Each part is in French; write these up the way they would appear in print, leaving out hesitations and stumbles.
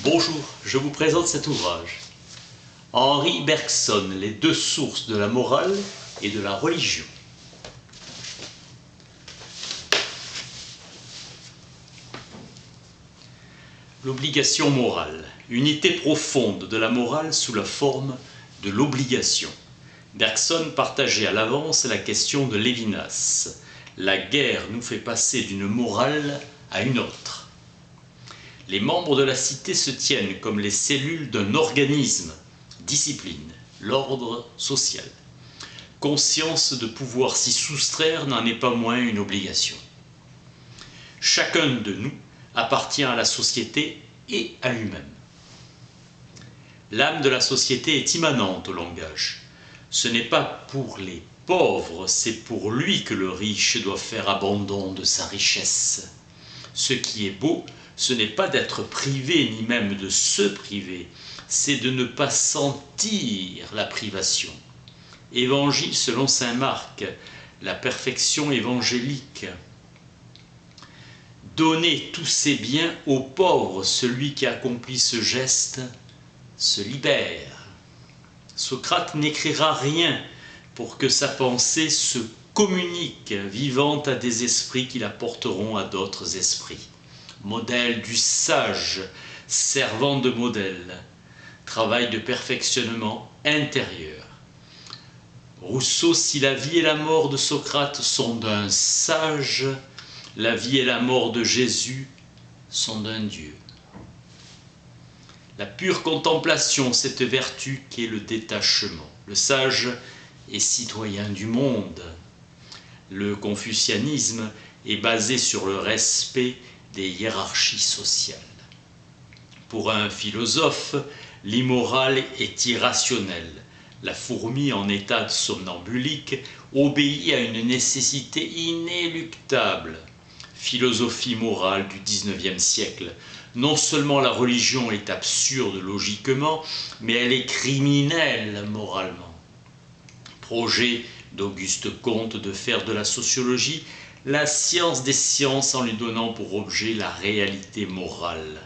Bonjour, je vous présente cet ouvrage. Henri Bergson, Les deux sources de la morale et de la religion. L'obligation morale, unité profonde de la morale sous la forme de l'obligation. Bergson partageait à l'avance la question de Lévinas. La guerre nous fait passer d'une morale à une autre. Les membres de la cité se tiennent comme les cellules d'un organisme, discipline, l'ordre social. Conscience de pouvoir s'y soustraire n'en est pas moins une obligation. Chacun de nous appartient à la société et à lui-même. L'âme de la société est immanente au langage. Ce n'est pas pour les pauvres, c'est pour lui que le riche doit faire abandon de sa richesse. Ce qui est beau, ce n'est pas d'être privé, ni même de se priver, c'est de ne pas sentir la privation. Évangile selon saint Marc, la perfection évangélique. Donner tous ses biens aux pauvres, celui qui accomplit ce geste se libère. Socrate n'écrira rien pour que sa pensée se communique, vivante à des esprits qui la porteront à d'autres esprits. Modèle du sage, servant de modèle, travail de perfectionnement intérieur. Rousseau, si la vie et la mort de Socrate sont d'un sage, la vie et la mort de Jésus sont d'un Dieu. La pure contemplation, cette vertu qu'est le détachement. Le sage est citoyen du monde. Le confucianisme est basé sur le respect des hiérarchies sociales. Pour un philosophe, l'immoral est irrationnel. La fourmi en état somnambulique obéit à une nécessité inéluctable. Philosophie morale du XIXe siècle. Non seulement la religion est absurde logiquement, mais elle est criminelle moralement. Projet d'Auguste Comte de faire de la sociologie la science des sciences en lui donnant pour objet la réalité morale.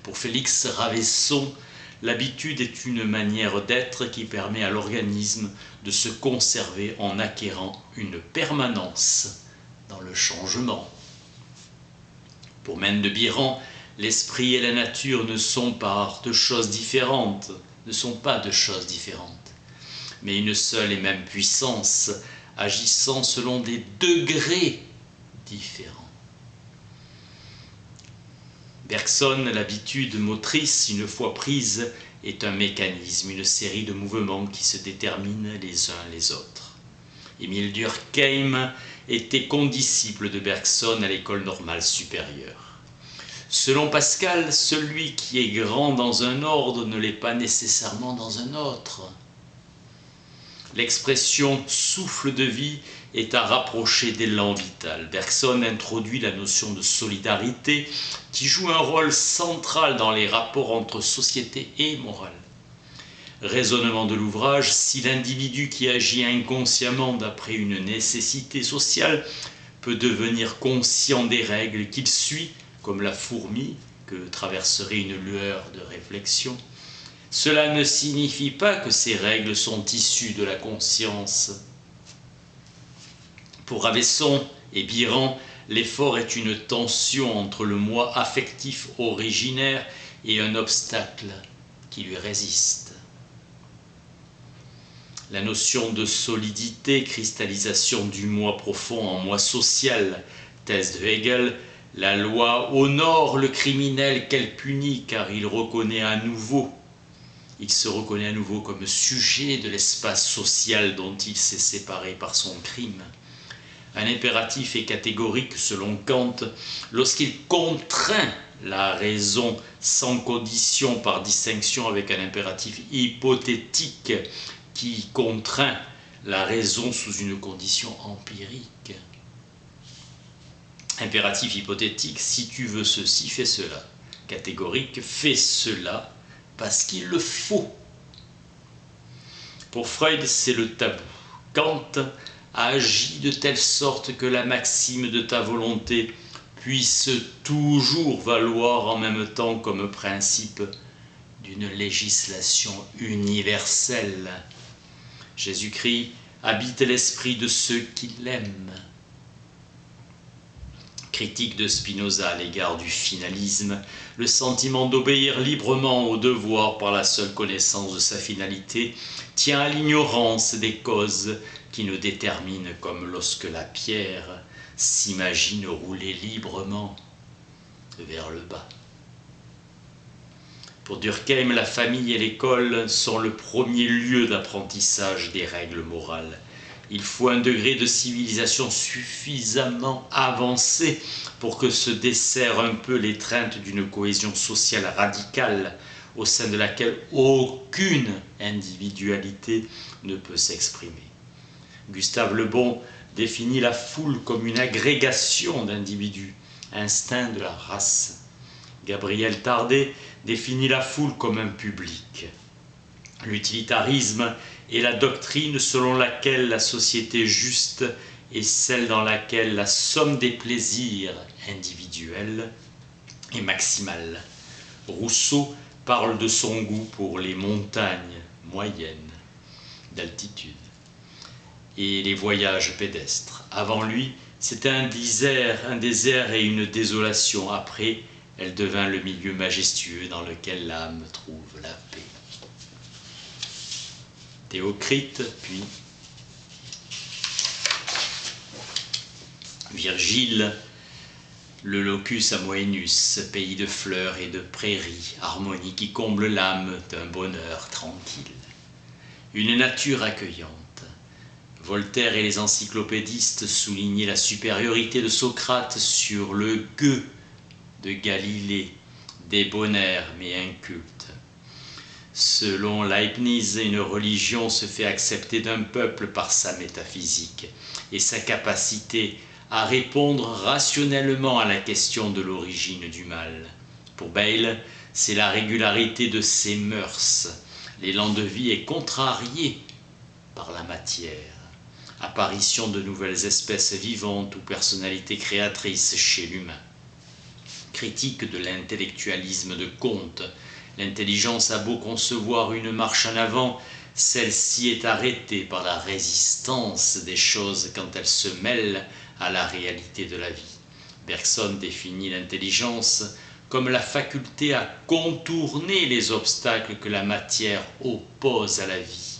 Pour Félix Ravesson, l'habitude est une manière d'être qui permet à l'organisme de se conserver en acquérant une permanence dans le changement. Pour Maine de Biran, l'esprit et la nature ne sont pas de choses différentes, mais une seule et même puissance, agissant selon des degrés différents. Bergson, l'habitude motrice, une fois prise, est un mécanisme, une série de mouvements qui se déterminent les uns les autres. Émile Durkheim était condisciple de Bergson à l'école normale supérieure. Selon Pascal, celui qui est grand dans un ordre ne l'est pas nécessairement dans un autre. L'expression « souffle de vie » est à rapprocher d'élan vital. Bergson introduit la notion de solidarité qui joue un rôle central dans les rapports entre société et morale. Raisonnement de l'ouvrage, si l'individu qui agit inconsciemment d'après une nécessité sociale peut devenir conscient des règles qu'il suit, comme la fourmi que traverserait une lueur de réflexion, cela ne signifie pas que ces règles sont issues de la conscience. Pour Ravesson et Biran, l'effort est une tension entre le moi affectif originaire et un obstacle qui lui résiste. La notion de solidité, cristallisation du moi profond en moi social, thèse de Hegel, la loi honore le criminel qu'elle punit car il se reconnaît à nouveau comme sujet de l'espace social dont il s'est séparé par son crime. Un impératif est catégorique selon Kant lorsqu'il contraint la raison sans condition par distinction avec un impératif hypothétique qui contraint la raison sous une condition empirique. Impératif hypothétique, si tu veux ceci, fais cela. Catégorique, fais cela parce qu'il le faut. Pour Freud, c'est le tabou. Kant agit de telle sorte que la maxime de ta volonté puisse toujours valoir en même temps comme principe d'une législation universelle. Jésus-Christ habite l'esprit de ceux qui l'aiment. Critique de Spinoza à l'égard du finalisme, le sentiment d'obéir librement au devoir par la seule connaissance de sa finalité tient à l'ignorance des causes qui nous déterminent, comme lorsque la pierre s'imagine rouler librement vers le bas. Pour Durkheim, la famille et l'école sont le premier lieu d'apprentissage des règles morales. Il faut un degré de civilisation suffisamment avancé pour que se desserrent un peu l'étreinte d'une cohésion sociale radicale au sein de laquelle aucune individualité ne peut s'exprimer. Gustave Le Bon définit la foule comme une agrégation d'individus, instinct de la race. Gabriel Tardet définit la foule comme un public. L'utilitarisme est la doctrine selon laquelle la société juste est celle dans laquelle la somme des plaisirs individuels est maximale. Rousseau parle de son goût pour les montagnes moyennes d'altitude et les voyages pédestres. Avant lui, c'était un désert et une désolation. Après, elle devint le milieu majestueux dans lequel l'âme trouve la paix. Théocrite, puis Virgile, le locus amoenus, pays de fleurs et de prairies, harmonie qui comble l'âme d'un bonheur tranquille. Une nature accueillante. Voltaire et les encyclopédistes soulignaient la supériorité de Socrate sur le gueux de Galilée, débonnaire mais inculte. Selon Leibniz, une religion se fait accepter d'un peuple par sa métaphysique et sa capacité à répondre rationnellement à la question de l'origine du mal. Pour Bayle, c'est la régularité de ses mœurs. L'élan de vie est contrarié par la matière. Apparition de nouvelles espèces vivantes ou personnalités créatrices chez l'humain. Critique de l'intellectualisme de Comte. L'intelligence a beau concevoir une marche en avant, celle-ci est arrêtée par la résistance des choses quand elles se mêlent à la réalité de la vie. Bergson définit l'intelligence comme la faculté à contourner les obstacles que la matière oppose à la vie.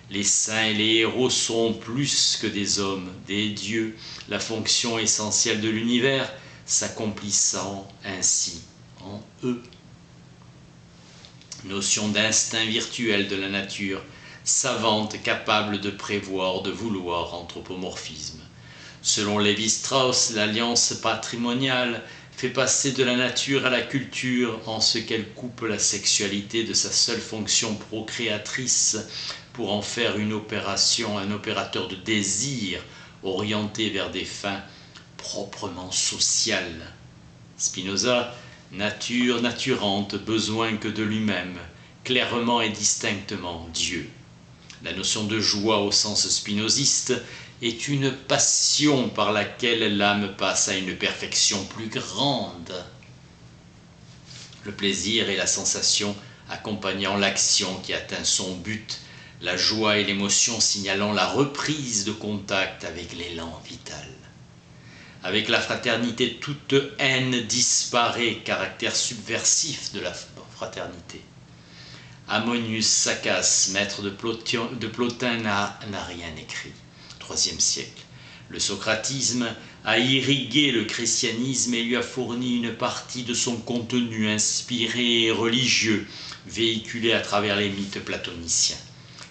Les saints et les héros sont plus que des hommes, des dieux, la fonction essentielle de l'univers s'accomplissant ainsi en eux. Notion d'instinct virtuel de la nature, savante, capable de prévoir, de vouloir, anthropomorphisme. Selon Lévi-Strauss, l'alliance patrimoniale fait passer de la nature à la culture en ce qu'elle coupe la sexualité de sa seule fonction procréatrice pour en faire un opérateur de désir orienté vers des fins proprement sociales. Spinoza, nature naturante, besoin que de lui-même, clairement et distinctement Dieu. La notion de joie au sens spinoziste est une passion par laquelle l'âme passe à une perfection plus grande. Le plaisir est la sensation accompagnant l'action qui atteint son but, la joie et l'émotion signalant la reprise de contact avec l'élan vital. Avec la fraternité, toute haine disparaît, caractère subversif de la fraternité. Ammonius Saccas, maître de Plotin, n'a rien écrit. IIIe siècle. Le socratisme a irrigué le christianisme et lui a fourni une partie de son contenu inspiré et religieux, véhiculé à travers les mythes platoniciens.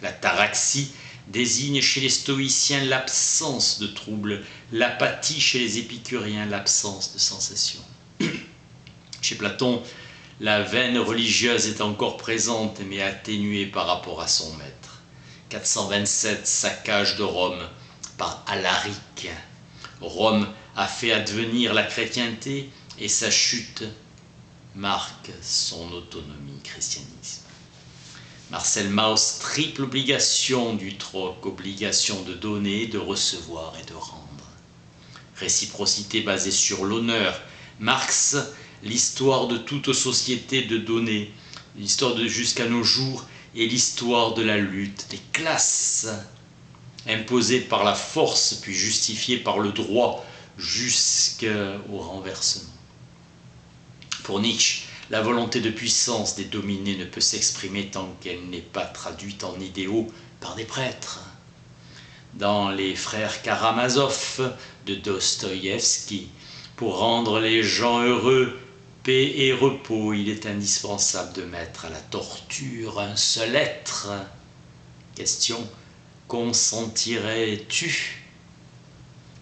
La taraxie désigne chez les stoïciens l'absence de trouble, l'apathie chez les épicuriens, l'absence de sensation. Chez Platon, la veine religieuse est encore présente mais atténuée par rapport à son maître. 427, saccage de Rome par Alaric. Rome a fait advenir la chrétienté et sa chute marque son autonomie, christianisme. Marcel Mauss, triple obligation du troc, obligation de donner, de recevoir et de rendre. réciprocité basée sur l'honneur. Marx, l'histoire de toute société de données, l'histoire de jusqu'à nos jours, et l'histoire de la lutte des classes, imposée par la force puis justifiée par le droit jusqu'au renversement. Pour Nietzsche, la volonté de puissance des dominés ne peut s'exprimer tant qu'elle n'est pas traduite en idéaux par des prêtres. Dans les frères Karamazov de Dostoïevski, pour rendre les gens heureux, paix et repos, il est indispensable de mettre à la torture un seul être. Question, consentirais-tu,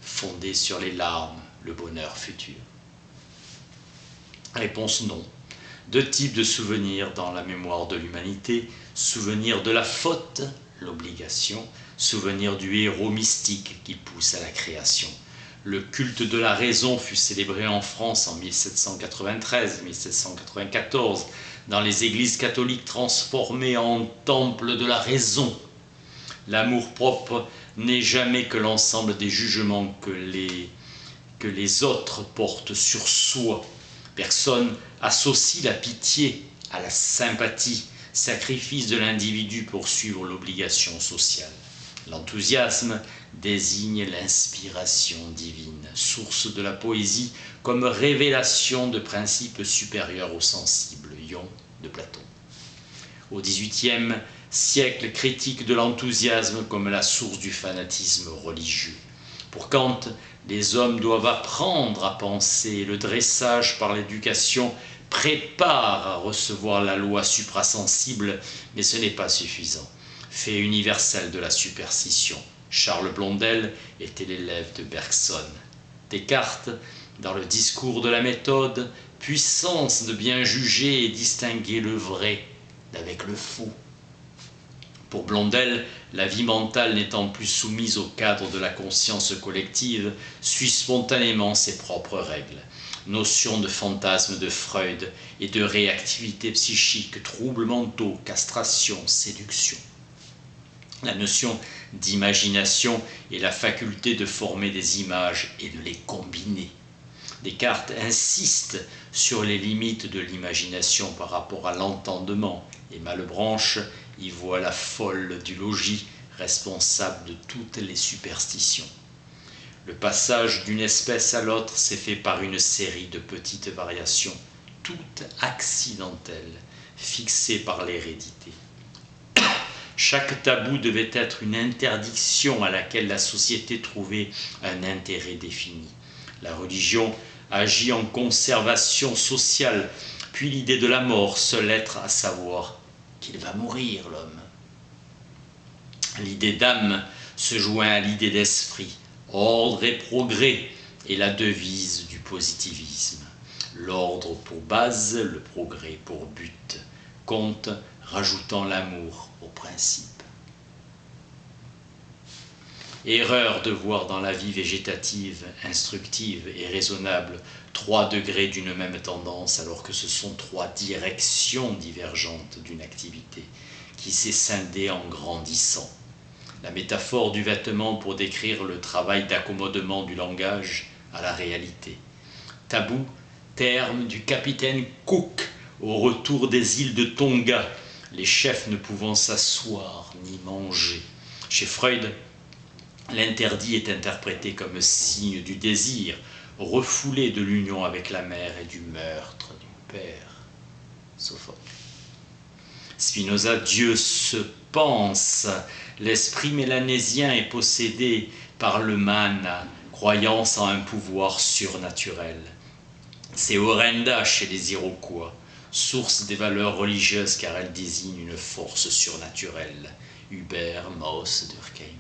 fondé sur les larmes, le bonheur futur? Réponse non. Deux types de souvenirs dans la mémoire de l'humanité, souvenir de la faute, l'obligation, souvenir du héros mystique qui pousse à la création. Le culte de la raison fut célébré en France en 1793-1794 dans les églises catholiques transformées en temples de la raison. L'amour-propre n'est jamais que l'ensemble des jugements que les autres portent sur soi. Personne associe la pitié à la sympathie, sacrifice de l'individu pour suivre l'obligation sociale. L'enthousiasme désigne l'inspiration divine, source de la poésie comme révélation de principes supérieurs aux sensibles, Ion de Platon. Au XVIIIe siècle, critique de l'enthousiasme comme la source du fanatisme religieux. Pour Kant, les hommes doivent apprendre à penser. Le dressage par l'éducation prépare à recevoir la loi suprasensible, mais ce n'est pas suffisant. Fait universel de la superstition. Charles Blondel était l'élève de Bergson. Descartes, dans le discours de la méthode, puissance de bien juger et distinguer le vrai d'avec le faux. Pour Blondel, la vie mentale n'étant plus soumise au cadre de la conscience collective, suit spontanément ses propres règles. Notion de fantasme de Freud et de réactivité psychique, troubles mentaux, castration, séduction. La notion d'imagination est la faculté de former des images et de les combiner. Descartes insiste sur les limites de l'imagination par rapport à l'entendement, et Malebranche y voit la folle du logis, responsable de toutes les superstitions. Le passage d'une espèce à l'autre s'est fait par une série de petites variations, toutes accidentelles, fixées par l'hérédité. Chaque tabou devait être une interdiction à laquelle la société trouvait un intérêt défini. La religion agit en conservation sociale, puis l'idée de la mort, seul être à savoir qu'il va mourir, l'homme. L'idée d'âme se joint à l'idée d'esprit. Ordre et progrès est la devise du positivisme. L'ordre pour base, le progrès pour but. Comte rajoutant l'amour au principe. Erreur de voir dans la vie végétative, instructive et raisonnable 3 degrés d'une même tendance, alors que ce sont 3 directions divergentes d'une activité qui s'est scindée en grandissant. La métaphore du vêtement pour décrire le travail d'accommodement du langage à la réalité. Tabou, terme du capitaine Cook au retour des îles de Tonga, les chefs ne pouvant s'asseoir ni manger. Chez Freud, l'interdit est interprété comme signe du désir, refoulé de l'union avec la mère et du meurtre du père. Sophocle. Spinoza, Dieu se pense. L'esprit mélanésien est possédé par le mana, croyance en un pouvoir surnaturel. C'est Orenda chez les Iroquois, source des valeurs religieuses car elle désigne une force surnaturelle. Hubert Maus Durkheim.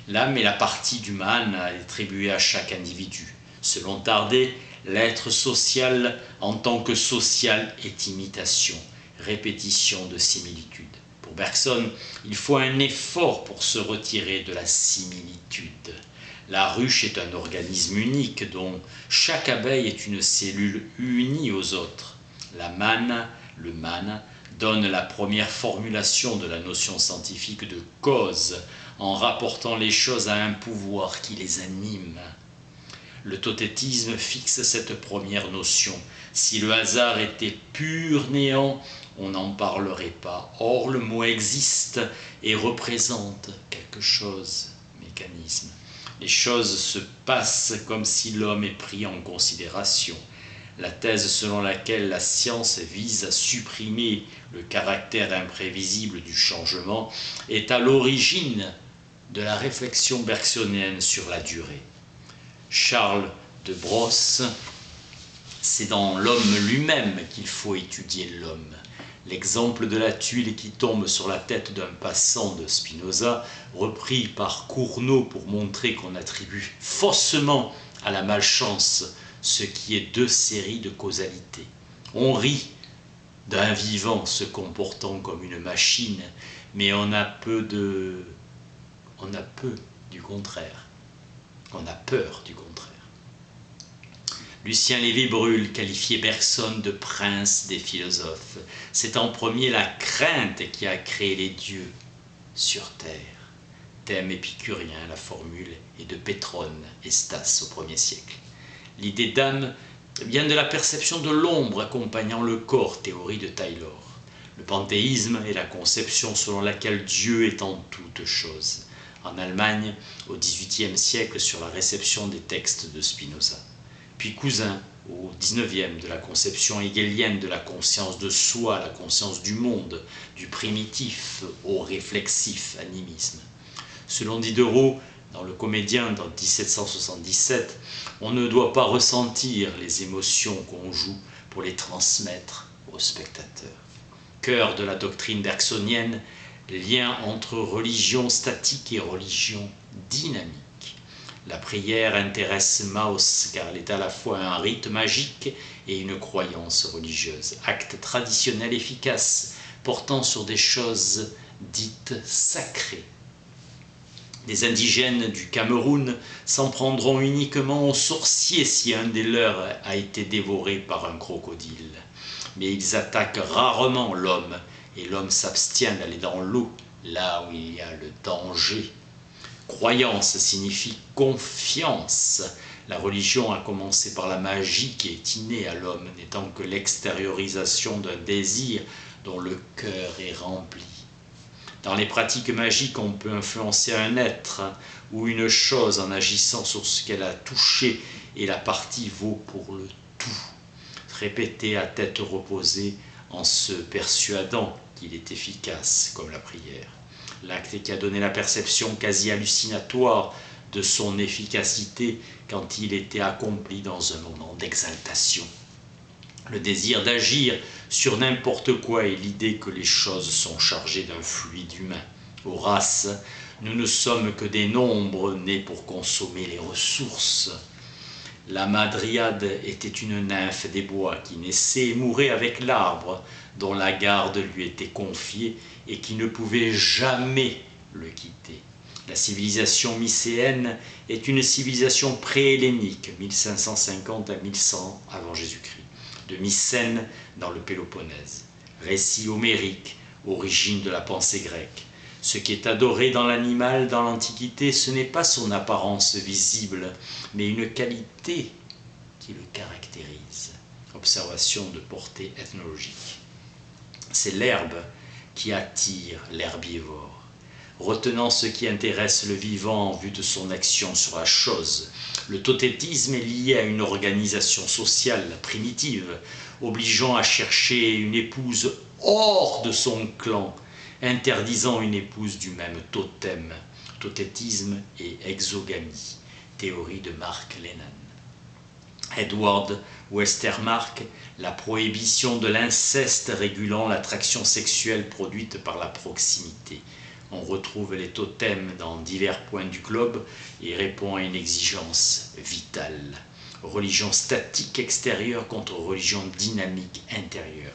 L'âme est la partie du mana attribuée à chaque individu. Selon Tardet, l'être social en tant que social est imitation, répétition de similitude. Pour Bergson, il faut un effort pour se retirer de la similitude. La ruche est un organisme unique dont chaque abeille est une cellule unie aux autres. La manne, le mana, donne la première formulation de la notion scientifique de cause en rapportant les choses à un pouvoir qui les anime. Le tothétisme fixe cette première notion. Si le hasard était pur néant, on n'en parlerait pas. Or, le mot existe et représente quelque chose, mécanisme. Les choses se passent comme si l'homme est pris en considération. La thèse selon laquelle la science vise à supprimer le caractère imprévisible du changement est à l'origine de la réflexion bergsonienne sur la durée. Charles de Brosse, c'est dans l'homme lui-même qu'il faut étudier l'homme. L'exemple de la tuile qui tombe sur la tête d'un passant de Spinoza, repris par Cournot pour montrer qu'on attribue faussement à la malchance ce qui est deux séries de causalité. On rit d'un vivant se comportant comme une machine, mais on a peu du contraire. On a peur du contraire. Lucien Lévy-Bruhl qualifiait Bergson de prince des philosophes. C'est en premier la crainte qui a créé les dieux sur terre. Thème épicurien, la formule est de Pétrone et Stas au 1er siècle. L'idée d'âme vient de la perception de l'ombre accompagnant le corps, théorie de Taylor. Le panthéisme est la conception selon laquelle Dieu est en toute chose. En Allemagne, au XVIIIe siècle, sur la réception des textes de Spinoza. Puis cousin, au XIXe, de la conception hegelienne de la conscience de soi, la conscience du monde, du primitif au réflexif animisme. Selon Diderot, dans Le Comédien, dans 1777, on ne doit pas ressentir les émotions qu'on joue pour les transmettre au spectateur. Cœur de la doctrine bergsonienne, lien entre religion statique et religion dynamique. La prière intéresse Mauss car elle est à la fois un rite magique et une croyance religieuse. Acte traditionnel efficace, portant sur des choses dites sacrées. Les indigènes du Cameroun s'en prendront uniquement aux sorciers si un des leurs a été dévoré par un crocodile. Mais ils attaquent rarement l'homme, et l'homme s'abstient d'aller dans l'eau, là où il y a le danger. Croyance signifie confiance. La religion a commencé par la magie qui est innée à l'homme, n'étant que l'extériorisation d'un désir dont le cœur est rempli. Dans les pratiques magiques, on peut influencer un être ou une chose en agissant sur ce qu'elle a touché, et la partie vaut pour le tout. Répéter à tête reposée en se persuadant qu'il est efficace, comme la prière. L'acte qui a donné la perception quasi hallucinatoire de son efficacité quand il était accompli dans un moment d'exaltation. Le désir d'agir sur n'importe quoi et l'idée que les choses sont chargées d'un fluide humain. Horace, nous ne sommes que des nombres nés pour consommer les ressources. La Madriade était une nymphe des bois qui naissait et mourait avec l'arbre dont la garde lui était confiée et qui ne pouvait jamais le quitter. La civilisation mycéenne est une civilisation pré-hellénique, 1550 à 1100 avant Jésus-Christ, de Mycène dans le Péloponnèse. Récit homérique, origine de la pensée grecque. Ce qui est adoré dans l'animal dans l'Antiquité, ce n'est pas son apparence visible, mais une qualité qui le caractérise. Observation de portée ethnologique. C'est l'herbe qui attire l'herbivore, retenant ce qui intéresse le vivant en vue de son action sur la chose. Le tothétisme est lié à une organisation sociale primitive, obligeant à chercher une épouse hors de son clan, interdisant une épouse du même totem. Tothétisme et exogamie, théorie de Mark Lennon. Edward Westermarck, la prohibition de l'inceste régulant l'attraction sexuelle produite par la proximité. On retrouve les totems dans divers points du globe et répond à une exigence vitale. Religion statique extérieure contre religion dynamique intérieure.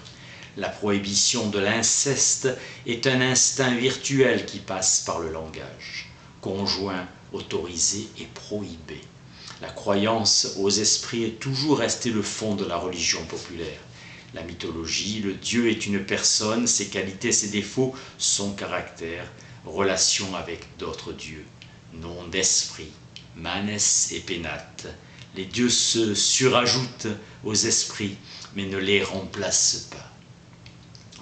La prohibition de l'inceste est un instinct virtuel qui passe par le langage. Conjoint, autorisé et prohibé. La croyance aux esprits est toujours restée le fond de la religion populaire. La mythologie, le Dieu est une personne, ses qualités, ses défauts, son caractère, relation avec d'autres dieux. Nom d'esprit, manes et pénate, Les dieux se surajoutent aux esprits, mais ne les remplacent pas.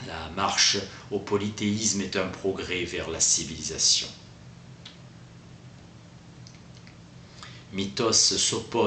La marche au polythéisme est un progrès vers la civilisation. Mythos s'oppose